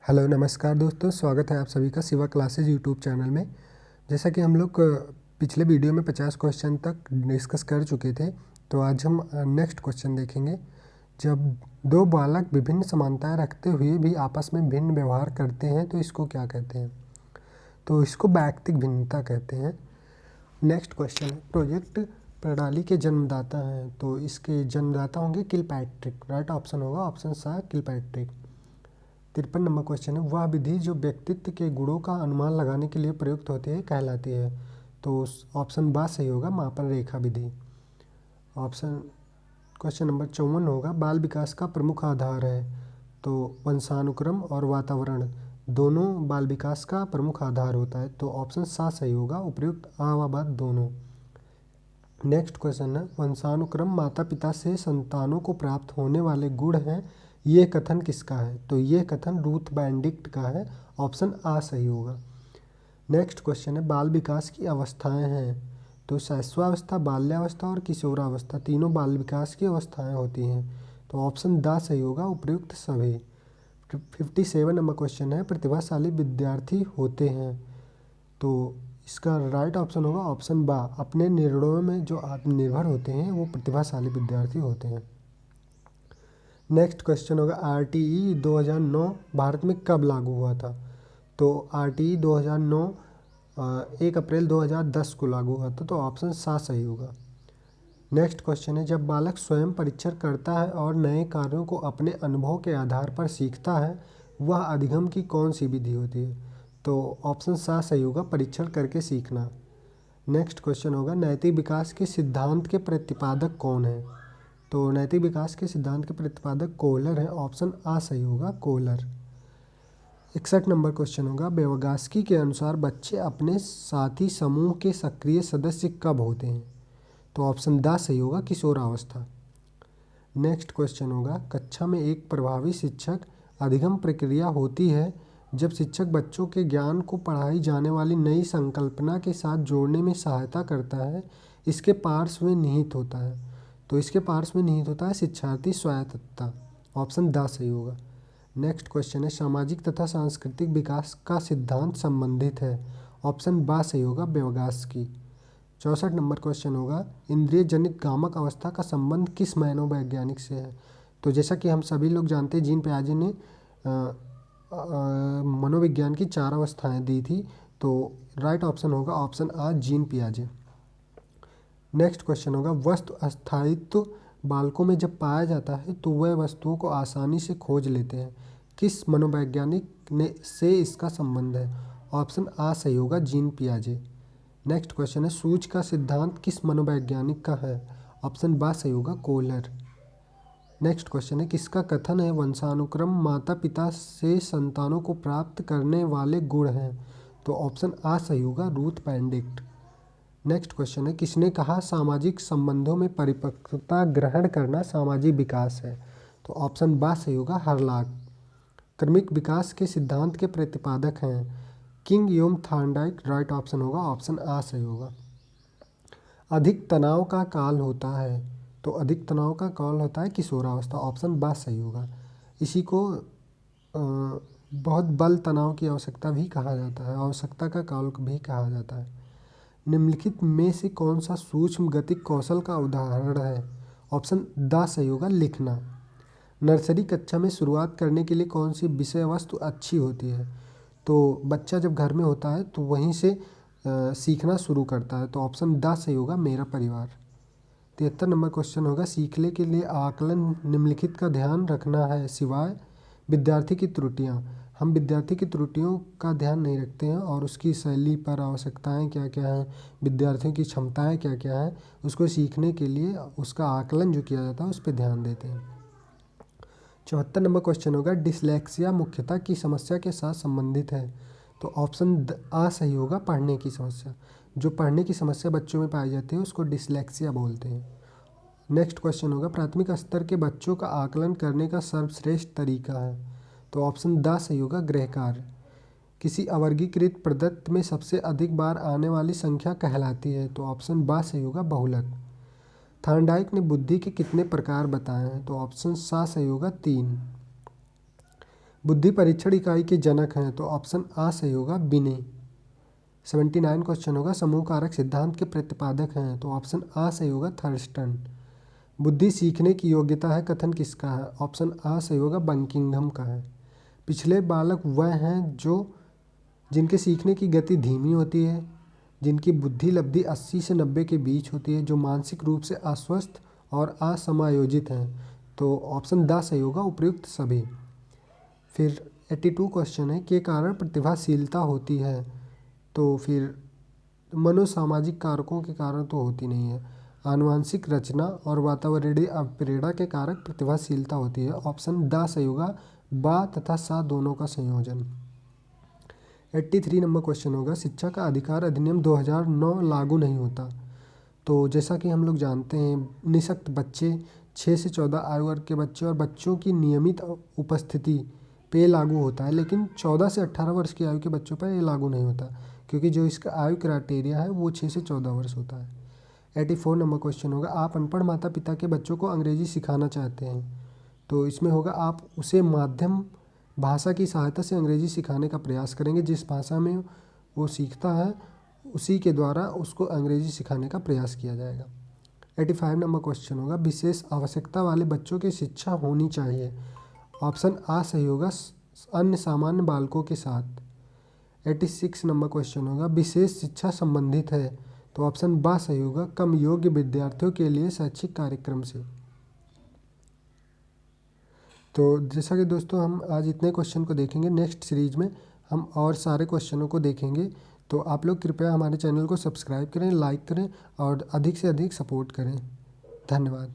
Hello नमस्कार दोस्तों, स्वागत है आप सभी का शिवा क्लासेज यूट्यूब चैनल में। जैसा कि हम लोग पिछले वीडियो में 50 क्वेश्चन तक डिस्कस कर चुके थे, तो आज हम नेक्स्ट क्वेश्चन देखेंगे। जब दो बालक विभिन्न समानताएं रखते हुए भी आपस में भिन्न व्यवहार करते हैं तो इसको क्या कहते हैं? तो इसको वैयक्तिक भिन्नता कहते हैं। नेक्स्ट क्वेश्चन है, प्रोजेक्ट प्रणाली के जन्मदाता हैं, तो इसके जन्मदाता होंगे किलपैट्रिक। राइट ऑप्शन होगा ऑप्शन सा किलपैट्रिक। 53 नंबर क्वेश्चन है, वह विधि जो व्यक्तित्व के गुणों का अनुमान लगाने के लिए प्रयुक्त होती है कहलाती है? तो ऑप्शन बा सही होगा, मापन रेखा विधि। ऑप्शन क्वेश्चन नंबर 54 होगा, बाल विकास का प्रमुख आधार है, तो वंशानुक्रम और वातावरण दोनों बाल विकास का प्रमुख आधार होता है, तो ऑप्शन सा सही होगा, उपयुक्त आ व बा दोनों। नेक्स्ट क्वेश्चन है, वंशानुक्रम माता पिता से संतानों को प्राप्त होने वाले गुण हैं, ये कथन किसका है? तो ये कथन रूथ बेनेडिक्ट का है, ऑप्शन आ सही होगा। नेक्स्ट क्वेश्चन है, बाल विकास की अवस्थाएं हैं, तो शैशवावस्था, बाल्यावस्था और किशोरावस्था तीनों बाल विकास की अवस्थाएं होती हैं, तो ऑप्शन दा सही होगा, उपयुक्त सभी। 57 नंबर क्वेश्चन है, प्रतिभाशाली विद्यार्थी होते हैं, तो इसका राइट ऑप्शन होगा ऑप्शन बा, अपने निर्णयों में जो आत्मनिर्भर होते हैं वो प्रतिभाशाली विद्यार्थी होते हैं। नेक्स्ट क्वेश्चन होगा, आरटीई 2009 भारत में कब लागू हुआ था? तो आरटीई 2009 1 अप्रैल 2010 को लागू हुआ था, तो ऑप्शन सा सही होगा। नेक्स्ट क्वेश्चन है, जब बालक स्वयं परीक्षण करता है और नए कार्यों को अपने अनुभव के आधार पर सीखता है, वह अधिगम की कौन सी विधि होती है? तो ऑप्शन सा सही होगा, परीक्षण करके सीखना। नेक्स्ट क्वेश्चन होगा, नैतिक विकास के सिद्धांत के प्रतिपादक कौन है? तो नैतिक विकास के सिद्धांत के प्रतिपादक कोहलर है, ऑप्शन आ सही होगा, कोहलर। 61 नंबर क्वेश्चन होगा, व्यवगास्की के अनुसार बच्चे अपने साथी समूह के सक्रिय सदस्य कब होते हैं? तो ऑप्शन दा सही होगा, किशोरावस्था। नेक्स्ट क्वेश्चन होगा, कक्षा में एक प्रभावी शिक्षक अधिगम प्रक्रिया होती है जब शिक्षक बच्चों के ज्ञान को पढ़ाई जाने वाली नई संकल्पना के साथ जोड़ने में सहायता करता है, इसके पार्श्व में निहित होता है। तो इसके पार्श्व में निहित होता है शिक्षार्थी स्वायत्तता, ऑप्शन दा सही होगा। नेक्स्ट क्वेश्चन है, सामाजिक तथा सांस्कृतिक विकास का सिद्धांत संबंधित है, ऑप्शन बा सही होगा, व्यवगास्की। 64 नंबर क्वेश्चन होगा, इंद्रिय जनित गामक अवस्था का संबंध किस मनोवैज्ञानिक से है? तो जैसा कि हम सभी लोग जानते हैं, जीन पियाजे ने मनोविज्ञान की 4 अवस्थाएं दी थी, तो राइट ऑप्शन होगा ऑप्शन आ, जीन पियाजे। नेक्स्ट क्वेश्चन होगा, वस्तु अस्थायित्व बालकों में जब पाया जाता है तो वह वस्तुओं को आसानी से खोज लेते हैं, किस मनोवैज्ञानिक ने से इसका संबंध है? ऑप्शन आ सही होगा, जीन पियाजे। नेक्स्ट क्वेश्चन है, सूझ का सिद्धांत किस मनोवैज्ञानिक का है? ऑप्शन बा सही होगा, कोहलर। नेक्स्ट क्वेश्चन है, किसका कथन है वंशानुक्रम माता पिता से संतानों को प्राप्त करने वाले गुण हैं? तो ऑप्शन आ सही होगा, रूथ बेनेडिक्ट। नेक्स्ट क्वेश्चन है, किसने कहा सामाजिक संबंधों में परिपक्वता ग्रहण करना सामाजिक विकास है? तो ऑप्शन बा सही होगा, हरलाक। क्रमिक विकास के सिद्धांत के प्रतिपादक हैं किंग योम थॉर्नडाइक, राइट ऑप्शन होगा ऑप्शन आ सही होगा। अधिक तनाव का काल होता है, तो अधिक तनाव का काल होता है किशोरावस्था, ऑप्शन बा सही होगा। इसी को बहुत बल तनाव की आवश्यकता भी कहा जाता है, आवश्यकता का काल भी कहा जाता है। निम्नलिखित में से कौन सा सूक्ष्म गतिक कौशल का उदाहरण है? ऑप्शन दा सही होगा, लिखना। नर्सरी कक्षा में शुरुआत करने के लिए कौन सी विषय वस्तु अच्छी होती है? तो बच्चा जब घर में होता है तो वहीं से सीखना शुरू करता है, तो ऑप्शन दा सही होगा, मेरा परिवार। 73 नंबर क्वेश्चन होगा, सीखने के लिए आकलन निम्नलिखित का ध्यान रखना है सिवाय विद्यार्थी की त्रुटियां। हम विद्यार्थी की त्रुटियों का ध्यान नहीं रखते हैं और उसकी शैली पर आवश्यकताएं क्या क्या हैं, विद्यार्थियों की क्षमताएं क्या क्या हैं, उसको सीखने के लिए उसका आकलन जो किया जाता है उस पर ध्यान देते हैं। 74 नंबर क्वेश्चन होगा, डिसलेक्सिया मुख्यतः की समस्या के साथ संबंधित है? तो ऑप्शन आ सही होगा, पढ़ने की समस्या। जो पढ़ने की समस्या बच्चों में पाई जाती है उसको डिसलेक्सिया बोलते हैं। नेक्स्ट क्वेश्चन होगा, प्राथमिक स्तर के बच्चों का आकलन करने का सर्वश्रेष्ठ तरीका है? तो ऑप्शन दा सही होगा, गृह कार्य। किसी अवर्गीकृत प्रदत्त में सबसे अधिक बार आने वाली संख्या कहलाती है? तो ऑप्शन बा सही होगा, बहुलक। थॉर्नडाइक ने बुद्धि के कितने प्रकार बताए हैं? तो ऑप्शन सा सही होगा, 3। बुद्धि परीक्षण इकाई के जनक हैं, तो ऑप्शन आ सही होगा बिने। 79 क्वेश्चन होगा, समूह कारक सिद्धांत के प्रतिपादक हैं, तो ऑप्शन आ सही होगा थर्स्टन। बुद्धि सीखने की योग्यता है कथन किसका है, ऑप्शन आ सही होगा बंकिंघम का है। पिछले बालक वह हैं जो जिनके सीखने की गति धीमी होती है, जिनकी बुद्धि लब्धि 80 से 90 के बीच होती है, जो मानसिक रूप से अस्वस्थ और असमायोजित हैं, तो ऑप्शन द सही होगा उपयुक्त सभी। फिर 82 क्वेश्चन है, के कारण प्रतिभाशीलता होती है, तो फिर मनोसामाजिक कारकों के कारण तो होती नहीं है, आनुवंशिक रचना और वातावरणीय प्रेरणा के कारक प्रतिभाशीलता होती है, ऑप्शन द सही होगा बा तथा सा दोनों का संयोजन। 83 नंबर क्वेश्चन होगा, शिक्षा का अधिकार अधिनियम 2009 लागू नहीं होता, तो जैसा कि हम लोग जानते हैं निःशक्त बच्चे, 6 से 14 आयु वर्ग के बच्चे और बच्चों की नियमित उपस्थिति पे लागू होता है, लेकिन 14 से 18 वर्ष की आयु के बच्चों पर ये लागू नहीं होता, क्योंकि जो इसका आयु क्राइटेरिया है वो 6 से 14 वर्ष होता है। 84 नंबर क्वेश्चन होगा, आप अनपढ़ माता पिता के बच्चों को अंग्रेजी सिखाना चाहते हैं, तो इसमें होगा आप उसे माध्यम भाषा की सहायता से अंग्रेजी सिखाने का प्रयास करेंगे, जिस भाषा में वो सीखता है उसी के द्वारा उसको अंग्रेजी सिखाने का प्रयास किया जाएगा। 85 नंबर क्वेश्चन होगा, विशेष आवश्यकता वाले बच्चों की शिक्षा होनी चाहिए, ऑप्शन आ सही होगा अन्य सामान्य बालकों के साथ। 86 नंबर क्वेश्चन होगा, विशेष शिक्षा संबंधित है, तो ऑप्शन बा सही होगा कम योग्य विद्यार्थियों के लिए शैक्षिक कार्यक्रम से। तो जैसा कि दोस्तों हम आज इतने क्वेश्चन को देखेंगे, नेक्स्ट सीरीज में हम और सारे क्वेश्चनों को देखेंगे, तो आप लोग कृपया हमारे चैनल को सब्सक्राइब करें, लाइक करें और अधिक से अधिक सपोर्ट करें। धन्यवाद।